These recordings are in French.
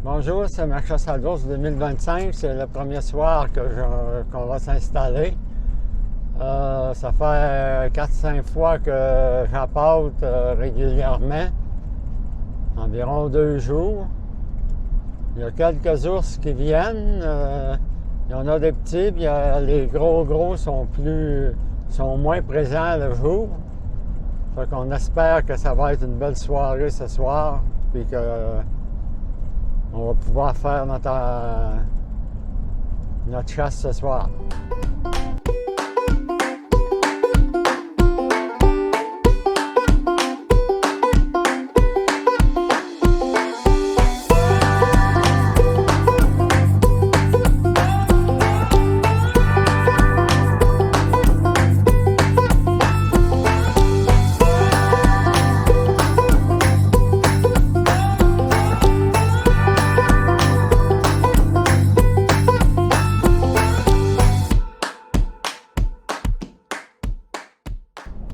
Bonjour, c'est ma chasse à l'ours 2025. C'est le premier soir qu'on va s'installer. Ça fait 4-5 fois que j'apporte régulièrement, environ 2 jours. Il y a quelques ours qui viennent. Il y en a des petits, puis les gros sont moins présents le jour. Fait qu'on espère que ça va être une belle soirée ce soir, puis que on va pouvoir faire notre chasse ce soir.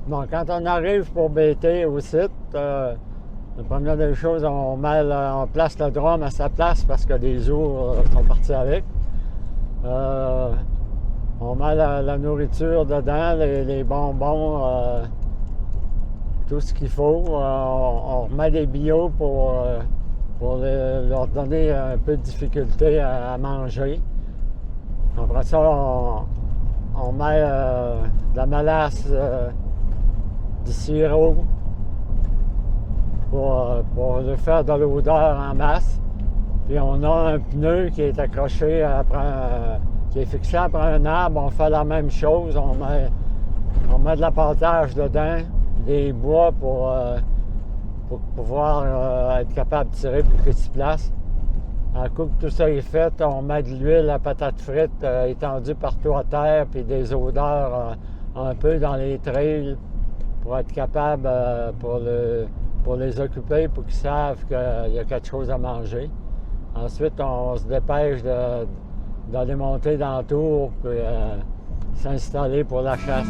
Bon, quand on arrive pour bêter au site, la première des choses, on place le drum à sa place parce que les ours sont partis avec. On met la nourriture dedans, les bonbons, tout ce qu'il faut. On remet des bio pour leur donner un peu de difficulté à manger. Après ça, on met de la mélasse, du sirop pour lui faire de l'odeur en masse. Puis on a un pneu qui est accroché qui est fixé après un arbre. On fait la même chose. On met de la pâtage dedans, des bois pour pouvoir être capable de tirer pour qu'il se place. Un coup que tout ça est fait, on met de l'huile à patate frite étendue partout à terre, puis des odeurs un peu dans les trails, pour être capable pour les occuper, pour qu'ils savent qu'il y a quelque chose à manger. Ensuite, on se dépêche d'aller monter dans la tour et s'installer pour la chasse.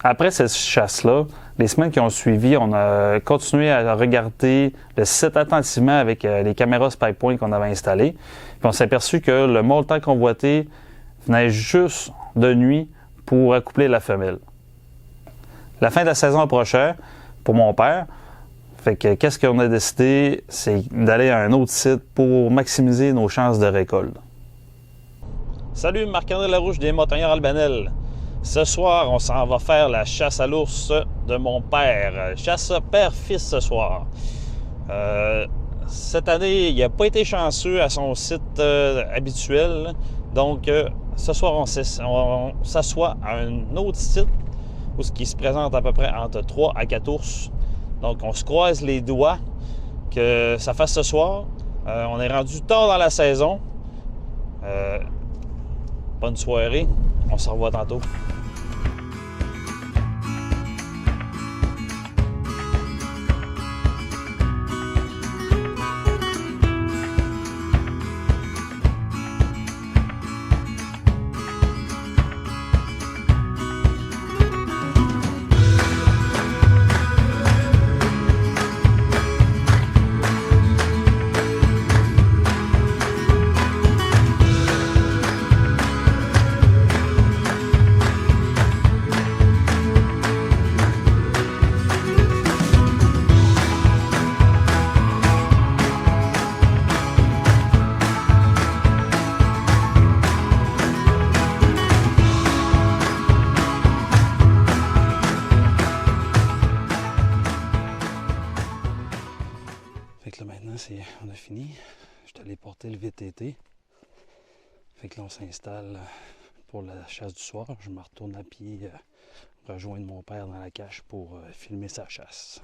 Après cette chasse-là, les semaines qui ont suivi, on a continué à regarder le site attentivement avec les caméras SpyPoint qu'on avait installées. Puis on s'est aperçu que le mâle tant convoité venait juste de nuit pour accoupler la femelle. La fin de la saison approchait pour mon père. Fait que qu'est-ce qu'on a décidé? C'est d'aller à un autre site pour maximiser nos chances de récolte. Salut, Marc-André Larouche des Montagnards Albanel. Ce soir, on s'en va faire la chasse à l'ours de mon père. Chasse père-fils ce soir. Cette année, il n'a pas été chanceux à son site habituel. Donc, ce soir, on s'assoit à un autre site où ce qui se présente à peu près entre 3 à 4 ours. Donc, on se croise les doigts que ça fasse ce soir. On est rendu tard dans la saison. Bonne soirée. On se revoit tantôt. Fait que là maintenant, on a fini. Je suis allé porter le VTT. Fait que là, on s'installe pour la chasse du soir. Je me retourne à pied rejoindre mon père dans la cache pour filmer sa chasse.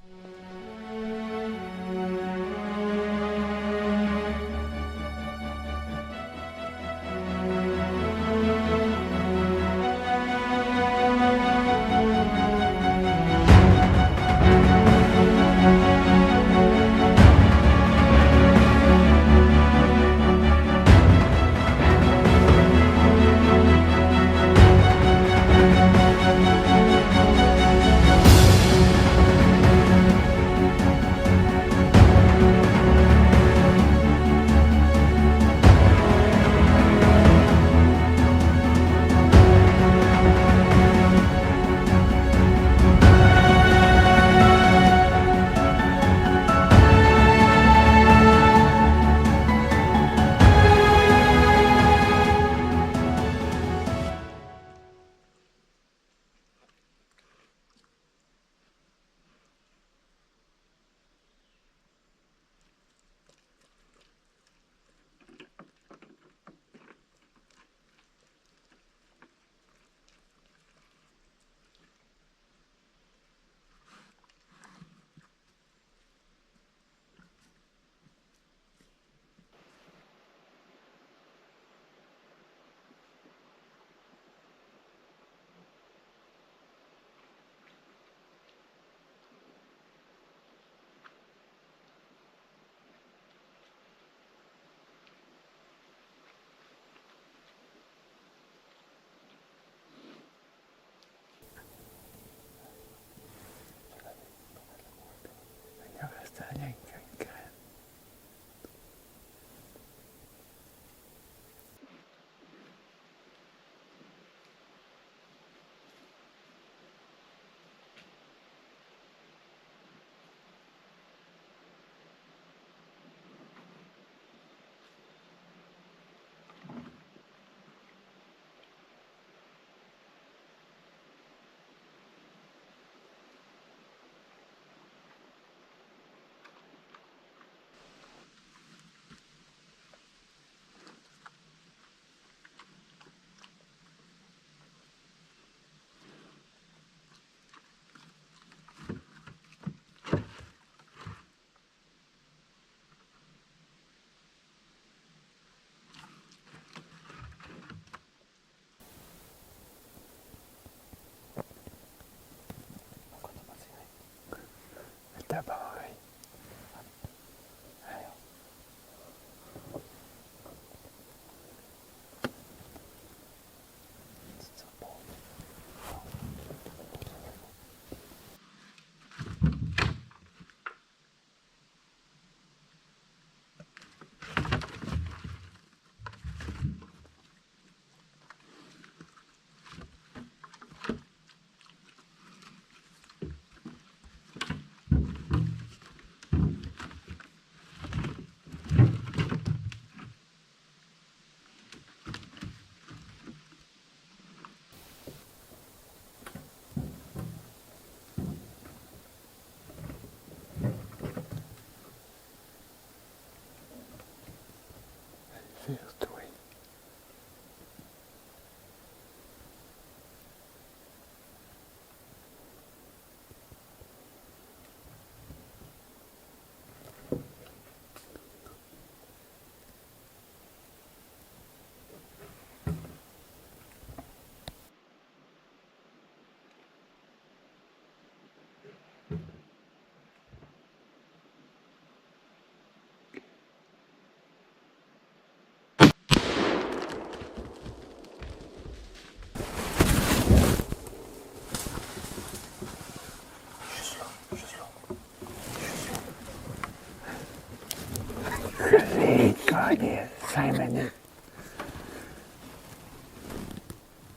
est 5 minutes.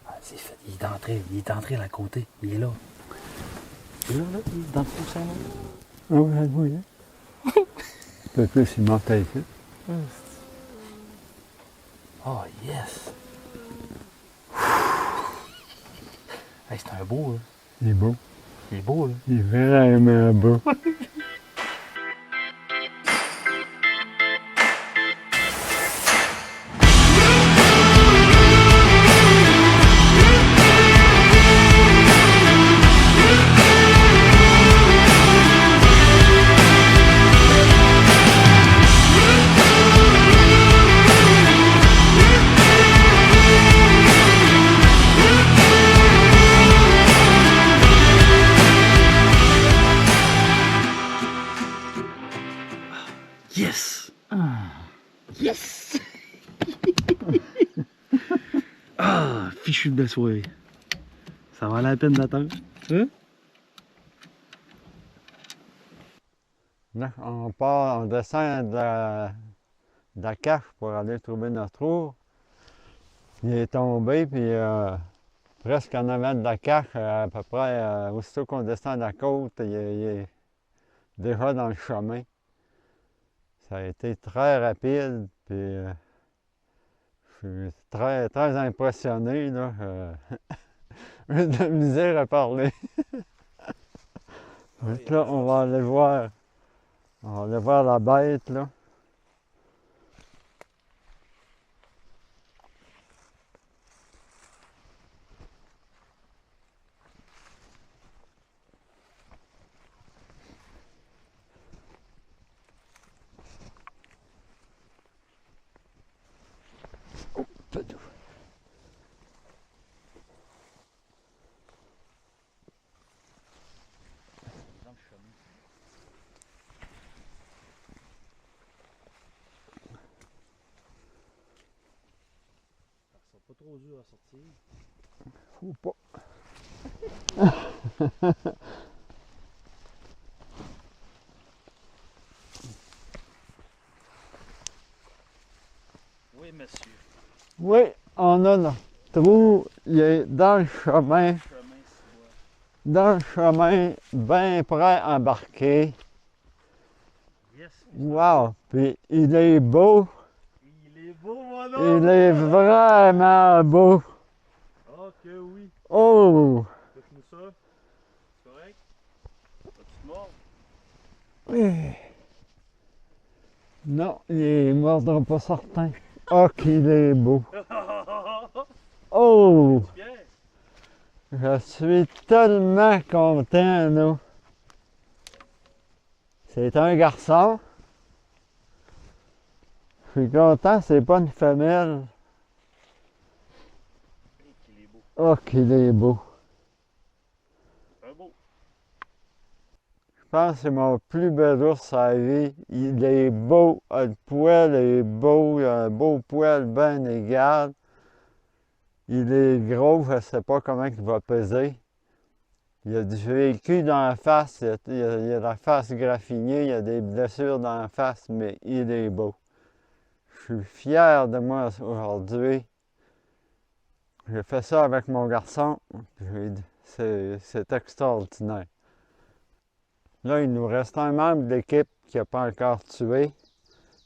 Ah, c'est fait. Il est entré à côté. Il est là. Il est là, il est dans le trou, ça, là. Ah oui, oui. Un peu plus, il monte ici. Oh, yes! Hey, c'est un beau, là. Il est beau. Il est beau, là. Il est vraiment beau. Yes! Yes! Ah, fichu de belle soirée. Ça valait la peine d'attendre. Hein? Là, on descend de la cache pour aller trouver notre trou. Il est tombé, puis presque en avant de la cache, à peu près, aussitôt qu'on descend de la côte, il est déjà dans le chemin. Ça a été très rapide, puis je suis très, très impressionné, là. J'ai de la misère à parler. Donc là, on va aller voir la bête, là. Pas trop dur à sortir. Faut pas. Oui, monsieur. Oui, on a le trou, il est dans le chemin, bien prêt à embarquer. Yes. Wow! Puis il est beau, Il est beau, mon homme! il est vraiment beau. Ah, que oui. Oh! Faites-nous ça. C'est correct? Vas-tu te mordre? Oui. Non, il ne mordra pas certain. Oh, qu'il est beau! Oh! Pierre? Je suis tellement content, là. C'est un garçon. Je suis content, c'est pas une femelle. Qu'il est beau. Oh, qu'il est beau. C'est un beau. Je pense que c'est mon plus bel ours à la vie. Il est beau, le poil est beau, il a un beau poil bien égal. Il est gros, je ne sais pas comment il va peser. Il a du vécu dans la face, il a la face graffinée, il a des blessures dans la face, mais il est beau. Je suis fier de moi aujourd'hui. J'ai fait ça avec mon garçon, c'est extraordinaire. Là, il nous reste un membre de l'équipe qui n'a pas encore tué.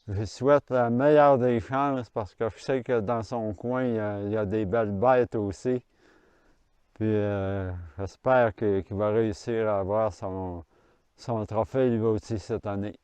Je souhaite la meilleure des chances parce que je sais que dans son coin, il y a des belles bêtes aussi. Puis j'espère qu'il va réussir à avoir son trophée lui aussi cette année.